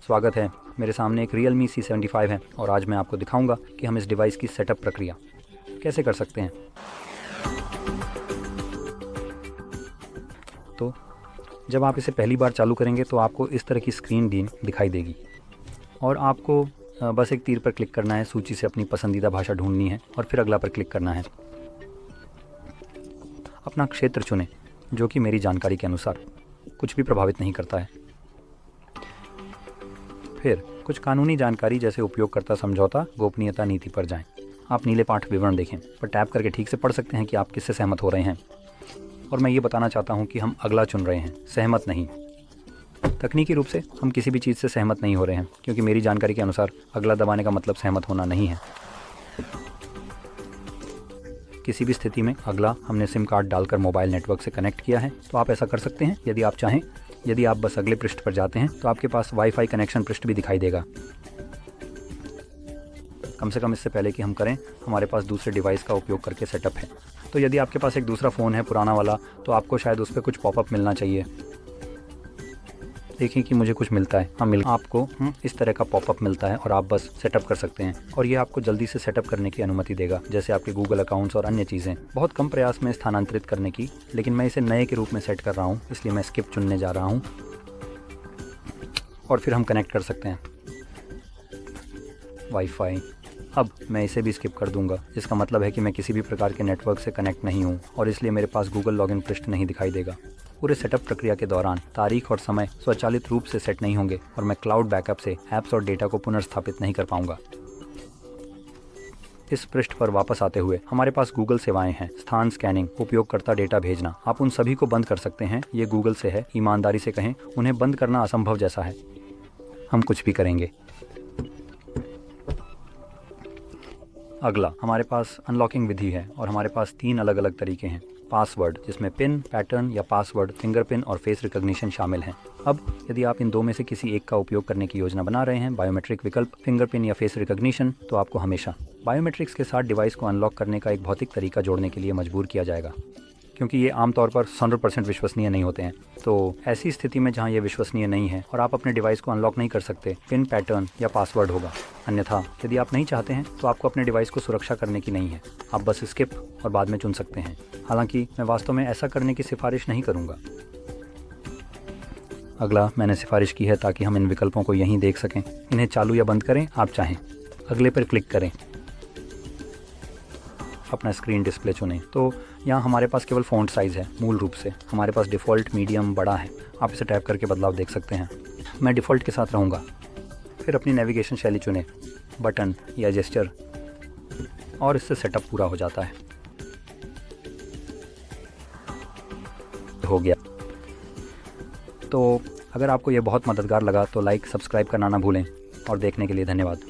स्वागत है। मेरे सामने एक Realme C75 है और आज मैं आपको दिखाऊंगा कि हम इस डिवाइस की सेटअप प्रक्रिया कैसे कर सकते हैं। तो जब आप इसे पहली बार चालू करेंगे तो आपको इस तरह की स्क्रीन दिखाई देगी और आपको बस एक तीर पर क्लिक करना है, सूची से अपनी पसंदीदा भाषा ढूंढनी है और फिर अगला पर क्लिक करना है। अपना क्षेत्र चुनें जो कि मेरी जानकारी के अनुसार कुछ भी प्रभावित नहीं करता है। फिर कुछ कानूनी जानकारी जैसे उपयोगकर्ता समझौता, गोपनीयता नीति पर जाएं। आप नीले पाठ विवरण देखें पर टैप करके ठीक से पढ़ सकते हैं कि आप किससे सहमत हो रहे हैं। और मैं ये बताना चाहता हूँ कि हम अगला चुन रहे हैं, सहमत नहीं। तकनीकी रूप से हम किसी भी चीज़ से सहमत नहीं हो रहे हैं क्योंकि मेरी जानकारी के अनुसार अगला दबाने का मतलब सहमत होना नहीं है। किसी भी स्थिति में अगला हमने सिम कार्ड डालकर मोबाइल नेटवर्क से कनेक्ट किया है तो आप ऐसा कर सकते हैं यदि आप चाहें। यदि आप बस अगले पृष्ठ पर जाते हैं तो आपके पास वाईफाई कनेक्शन पृष्ठ भी दिखाई देगा। कम से कम इससे पहले कि हम करें, हमारे पास दूसरे डिवाइस का उपयोग करके सेटअप है। तो यदि आपके पास एक दूसरा फ़ोन है पुराना वाला तो आपको शायद उस पर कुछ पॉपअप मिलना चाहिए। देखिए कि मुझे कुछ मिलता है। आपको इस तरह का पॉपअप मिलता है और आप बस सेटअप कर सकते हैं और ये आपको जल्दी से सेटअप करने की अनुमति देगा, जैसे आपके गूगल अकाउंट्स और अन्य चीज़ें। बहुत कम प्रयास में स्थानांतरित करने की, लेकिन मैं इसे नए के रूप में सेट कर रहा हूँ, इसलिए मैं स्किप चुनने जा रहा हूँ और फिर हम कनेक्ट कर सकते हैं वाईफाई। अब मैं इसे भी स्किप कर दूंगा, जिसका मतलब है कि मैं किसी भी प्रकार के नेटवर्क से कनेक्ट नहीं हूँ और इसलिए मेरे पास गूगल लॉगिन पृष्ठ नहीं दिखाई देगा। पूरे सेटअप प्रक्रिया के दौरान तारीख और समय स्वचालित रूप से सेट नहीं होंगे और मैं क्लाउड बैकअप से ऐप्स और डेटा को पुनर्स्थापित नहीं कर पाऊंगा। इस पृष्ठ पर वापस आते हुए हमारे पास गूगल सेवाएं हैं, स्थान स्कैनिंग, उपयोगकर्ता डेटा भेजना। आप उन सभी को बंद कर सकते हैं। ये गूगल से है, ईमानदारी से कहें उन्हें बंद करना असंभव जैसा है। हम कुछ भी करेंगे। अगला हमारे पास अनलॉकिंग विधि है और हमारे पास 3 अलग अलग तरीके हैं। पासवर्ड, जिसमें पिन, पैटर्न या पासवर्ड, फिंगरप्रिंट और फेस रिकॉग्निशन शामिल हैं। अब यदि आप इन दो में से किसी एक का उपयोग करने की योजना बना रहे हैं, बायोमेट्रिक विकल्प, फिंगरप्रिंट या फेस रिकॉग्निशन, तो आपको हमेशा बायोमेट्रिक्स के साथ डिवाइस को अनलॉक करने का एक भौतिक तरीका जोड़ने के लिए मजबूर किया जाएगा, क्योंकि ये आमतौर पर 100% विश्वसनीय नहीं होते हैं। तो ऐसी स्थिति में जहां ये विश्वसनीय नहीं है और आप अपने डिवाइस को अनलॉक नहीं कर सकते, पिन, पैटर्न या पासवर्ड होगा। अन्यथा यदि आप नहीं चाहते हैं तो आपको अपने डिवाइस को सुरक्षा करने की नहीं है। आप बस स्किप और बाद में चुन सकते हैं। हालांकि मैं वास्तव में ऐसा करने की सिफारिश नहीं करूंगा। अगला मैंने सिफारिश की है ताकि हम इन विकल्पों को यहीं देख सकें। इन्हें चालू या बंद करें आप चाहें। अगले पर क्लिक करें, अपना स्क्रीन डिस्प्ले चुनें। तो यहाँ हमारे पास केवल फ़ॉन्ट साइज़ है। मूल रूप से हमारे पास डिफ़ॉल्ट, मीडियम, बड़ा है। आप इसे टैप करके बदलाव देख सकते हैं। मैं डिफ़ॉल्ट के साथ रहूँगा। फिर अपनी नेविगेशन शैली चुनें, बटन या जेस्चर, और इससे सेटअप पूरा हो जाता है। हो गया। तो अगर आपको यह बहुत मददगार लगा तो लाइक, सब्सक्राइब करना ना भूलें और देखने के लिए धन्यवाद।